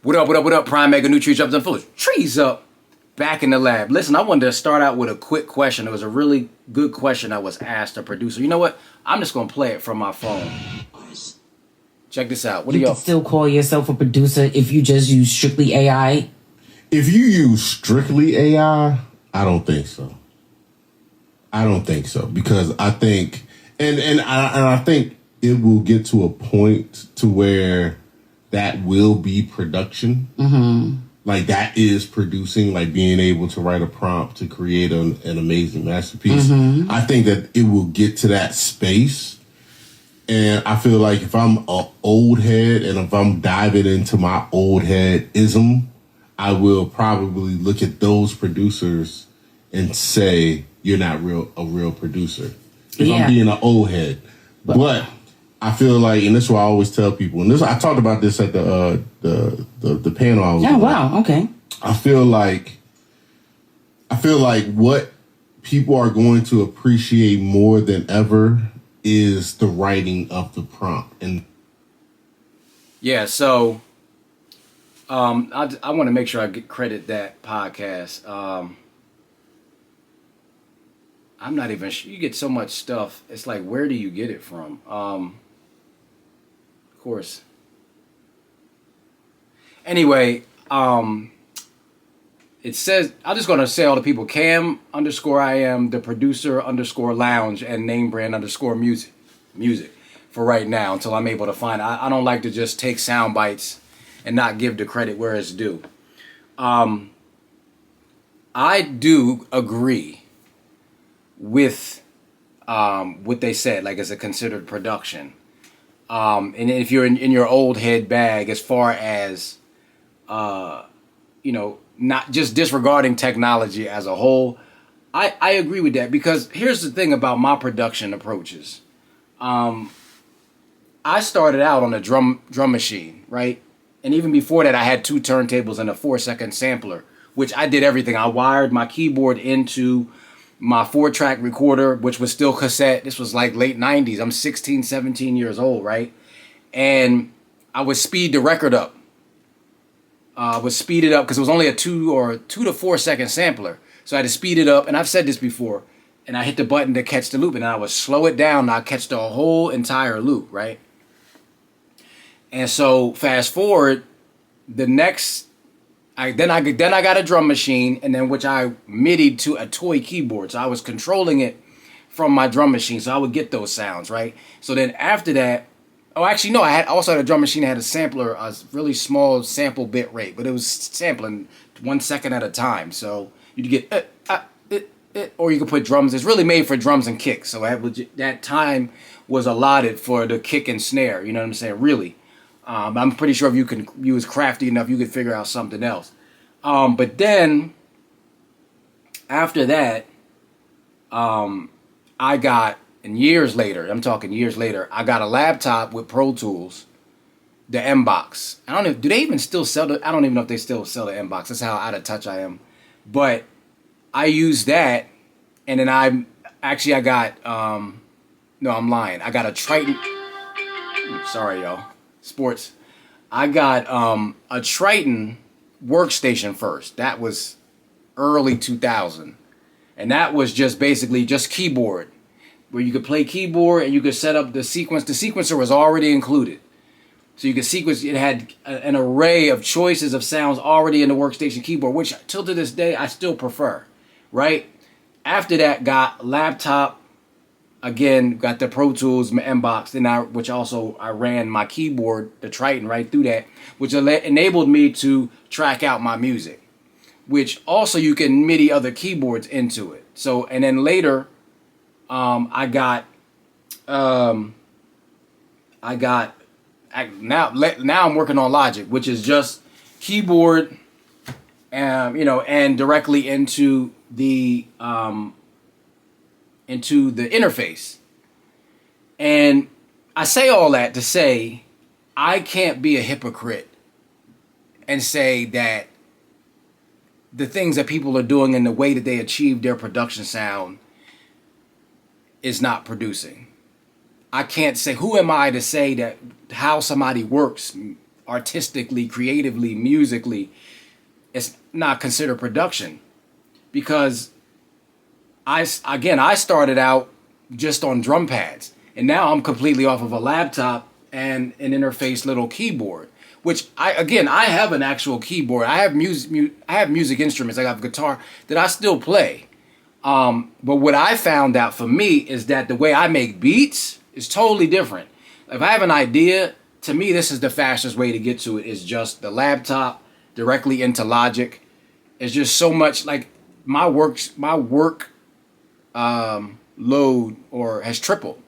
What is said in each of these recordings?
What up, what up, what up, Pryme.mega, new tree drops and full of trees up. Back in the lab. Listen, I wanted to start out with a quick question. It was a really good question I was asked a producer. You know what? I'm just going to play it from my phone. Check this out. What do You y'all... can still call yourself a producer if you just use strictly AI? If you use strictly AI, I don't think so. I don't think so because I think, and I think it will get to a point to where that will be production. Mm-hmm. Like that is producing, like being able to write a prompt to create an amazing masterpiece. Mm-hmm. I think that it will get to that space. And I feel like if I'm an old head and if I'm diving into my old head ism, I will probably look at those producers and say, you're not a real producer. If I'm being an old head. But I feel like, and this is what I always tell people, and this I talked about this at the panel I was on. Wow, okay. I feel like what people are going to appreciate more than ever is the writing of the prompt. And yeah, so I want to make sure I get credit that podcast. I'm not even sure. You get so much stuff. It's like, where do you get it from? Of course. Anyway, it says, I'm just going to say all the people, Cam_I am, the producer_lounge, and name brand _music for right now until I'm able to find it. I don't like to just take sound bites and not give the credit where it's due. I do agree with what they said, like as a considered production. And if you're in your old head bag, as far as, not just disregarding technology as a whole, I agree with that because here's the thing about my production approaches. I started out on a drum machine, right? And even before that, I had 2 turntables and a 4-second sampler, which I did everything. I wired my keyboard into my 4-track recorder, which was still cassette. This was like late 90s. I'm 16, 17 years old, right? And I would speed the record up. Would speed it up because it was only a 2 to 4 second sampler. So I had to speed it up. And I've said this before. And I hit the button to catch the loop. And I would slow it down. And I'd catch the whole entire loop, right? And so fast forward, the next... Then I got a drum machine, and then which I MIDI'd to a toy keyboard. So I was controlling it from my drum machine, so I would get those sounds, right? So then after that, I also had a drum machine that had a sampler, a really small sample bit rate, but it was sampling 1 second at a time. So you'd get or you could put drums. It's really made for drums and kicks. So that time was allotted for the kick and snare. You know what I'm saying? Really. I'm pretty sure if you was crafty enough, you could figure out something else. But then after that, I got, and years later, I'm talking years later, I got a laptop with Pro Tools, the M-Box. Do they even still sell I don't even know if they still sell the M-Box. That's how out of touch I am. But I used that, and then I got, no, I'm lying. I got a Triton. Sorry, y'all. Sports. I got a Triton workstation first. That was early 2000. And that was just basically just keyboard, where you could play keyboard and you could set up the sequence. The sequencer was already included. So you could sequence, it had an array of choices of sounds already in the workstation keyboard, which till to this day I still prefer, right? After that, got laptop. Again, got the Pro Tools M-Box, which also I ran my keyboard, the Triton, right through that, which enabled me to track out my music, which also you can MIDI other keyboards into it. So, and then later, now I'm working on Logic, which is just keyboard, and directly into the interface. And I say all that to say I can't be a hypocrite and say that the things that people are doing and the way that they achieve their production sound is not producing. I can't say, who am I to say that how somebody works artistically, creatively, musically, it's not considered production. Because I started out just on drum pads, and now I'm completely off of a laptop and an interface little keyboard. Which I have an actual keyboard. I have music instruments. I have a guitar that I still play. But what I found out for me is that the way I make beats is totally different. If I have an idea, to me, this is the fastest way to get to it. Is just the laptop directly into Logic. It's just so much like my work load has tripled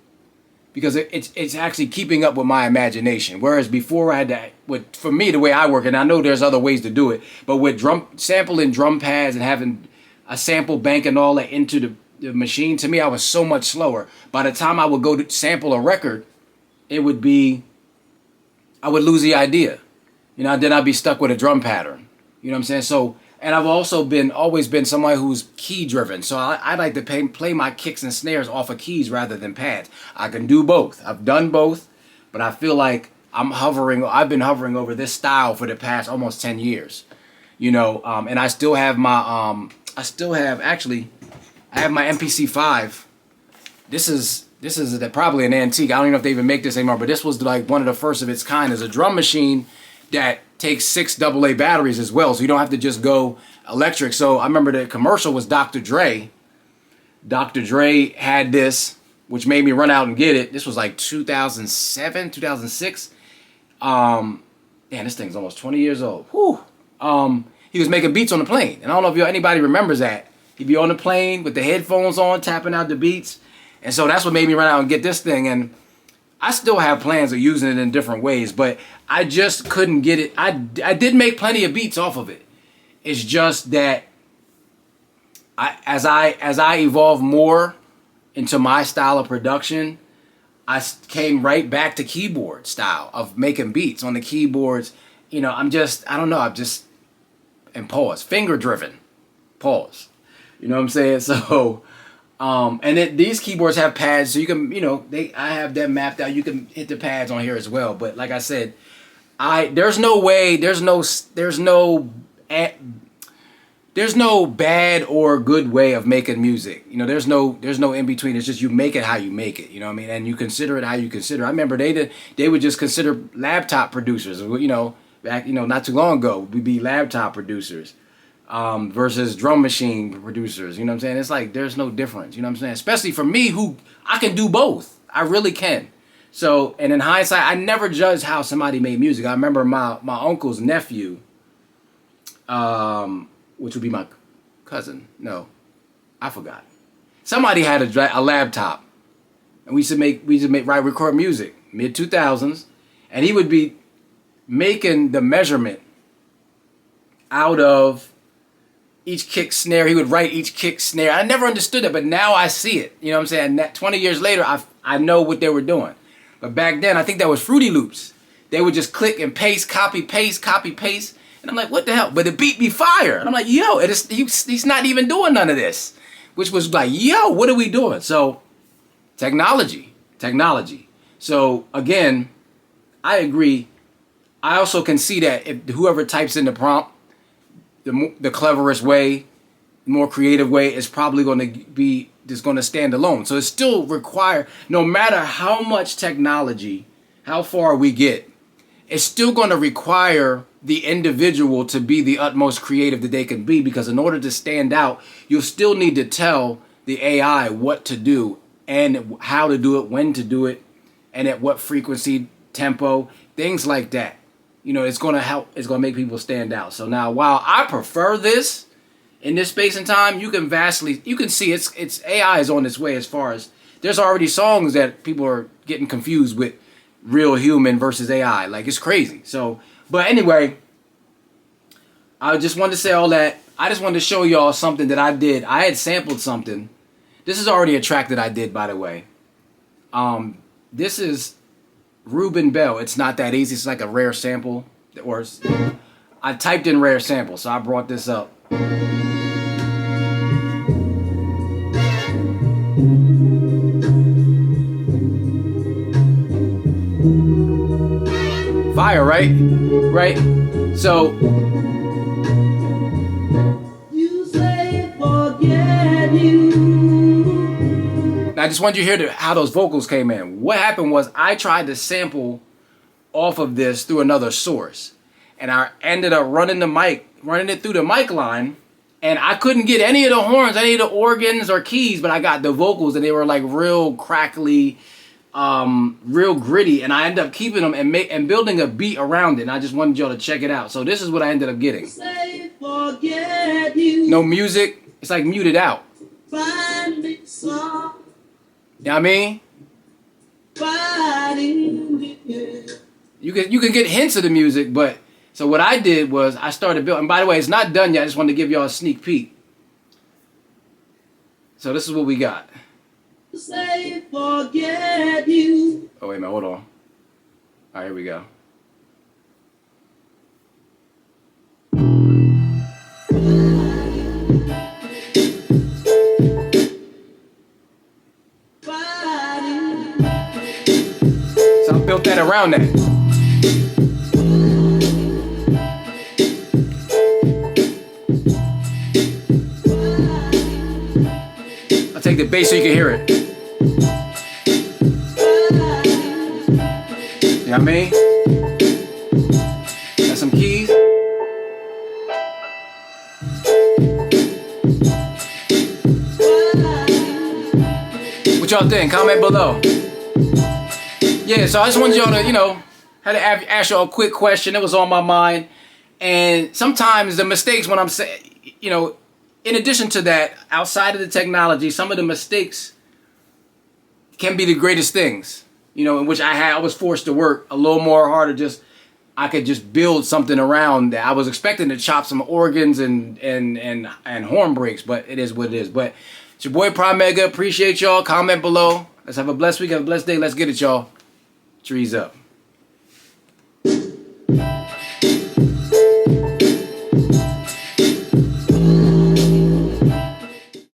because it's actually keeping up with my imagination. Whereas before I had to, for me, the way I work, and I know there's other ways to do it, but with sampling drum pads and having a sample bank and all that into the machine, to me, I was so much slower. By the time I would go to sample a record, I would lose the idea. Then I'd be stuck with a drum pattern. You know what I'm saying? So, and I've also always been somebody who's key driven. So I like to play my kicks and snares off of keys rather than pads. I can do both. I've done both, but I feel like I've been hovering over this style for the past almost 10 years. And I still have my, I have my MPC5. This is probably an antique. I don't even know if they even make this anymore, but this was like one of the first of its kind as a drum machine that takes 6 AA batteries as well, so you don't have to just go electric. So I remember the commercial was Dr. Dre. Dr. Dre had this, which made me run out and get it. This was like 2007, 2006. Man, this thing's almost 20 years old. Whew. He was making beats on the plane, and I don't know if anybody remembers that. He'd be on the plane with the headphones on, tapping out the beats, and so that's what made me run out and get this thing. And I still have plans of using it in different ways, but I just couldn't get it. I did make plenty of beats off of it. It's just that as I evolve more into my style of production, I came right back to keyboard style of making beats on the keyboards. And pause, finger driven, pause. You know what I'm saying? So, these keyboards have pads, so you can, I have them mapped out. You can hit the pads on here as well. But like I said, there's no bad or good way of making music. There's no in between. It's just you make it how you make it. You know what I mean? And you consider it how you consider it. I remember they would just consider laptop producers. Back not too long ago, we'd be laptop producers. Versus drum machine producers, you know what I'm saying? It's like there's no difference, you know what I'm saying? Especially for me, who I can do both. I really can. So, and in hindsight, I never judged how somebody made music. I remember my uncle's nephew, which would be my cousin. No, I forgot. Somebody had a laptop, and we used to record music mid 2000s, and he would be making the measurement out of each kick snare. He would write each kick snare. I never understood it, but now I see it. You know what I'm saying? That 20 years later, I know what they were doing. But back then, I think that was Fruity Loops. They would just click and paste, copy, paste, copy, paste. And I'm like, what the hell? But the beat be fire. And I'm like, yo, he's not even doing none of this. Which was like, yo, what are we doing? So, technology. So, again, I agree. I also can see that if whoever types in the prompt, the cleverest way, more creative way is probably going to be just going to stand alone. So it still require, no matter how much technology, how far we get, it's still going to require the individual to be the utmost creative that they can be, because in order to stand out, you'll still need to tell the AI what to do and how to do it, when to do it, and at what frequency, tempo, things like that. It's going to help. It's going to make people stand out. So now, while I prefer this in this space and time, you can see it's AI is on its way. As far as there's already songs that people are getting confused with real human versus AI. Like, it's crazy. So, but anyway, I just wanted to say all that. I just wanted to show y'all something that I did. I had sampled something. This is already a track that I did, by the way. This is Ruben Bell. It's not that easy. It's like a rare sample. Or I typed in rare sample, so I brought this up. fire, right? Right? So You say forget you. now I just wanted you to hear how those vocals came in. What happened was I tried to sample off of this through another source. And I ended up running it through the mic line. And I couldn't get any of the horns, any of the organs or keys, but I got the vocals, and they were like real crackly, real gritty. And I ended up keeping them and building a beat around it. And I just wanted y'all to check it out. So this is what I ended up getting. Say forget you. No music. It's like muted out. Find me some. You know what I mean? Fighting. You can get hints of the music, but so what I did was I started building. And by the way, it's not done yet. I just wanted to give y'all a sneak peek. So this is what we got. Say forget you. Oh wait a minute, hold on. All right, here we go. So I built that around that. I'll take the bass so you can hear it. You know what I mean? Got some keys. What y'all think? Comment below. Yeah, so I just wanted y'all to, had to ask y'all a quick question. It was on my mind. And sometimes the mistakes when I'm saying, in addition to that, outside of the technology, some of the mistakes can be the greatest things, in which I was forced to work a little more harder. I could just build something around that. I was expecting to chop some organs and horn breaks, but it is what it is. But it's your boy Pryme.mega. Appreciate y'all. Comment below. Let's have a blessed week, have a blessed day. Let's get it, y'all. Trees up.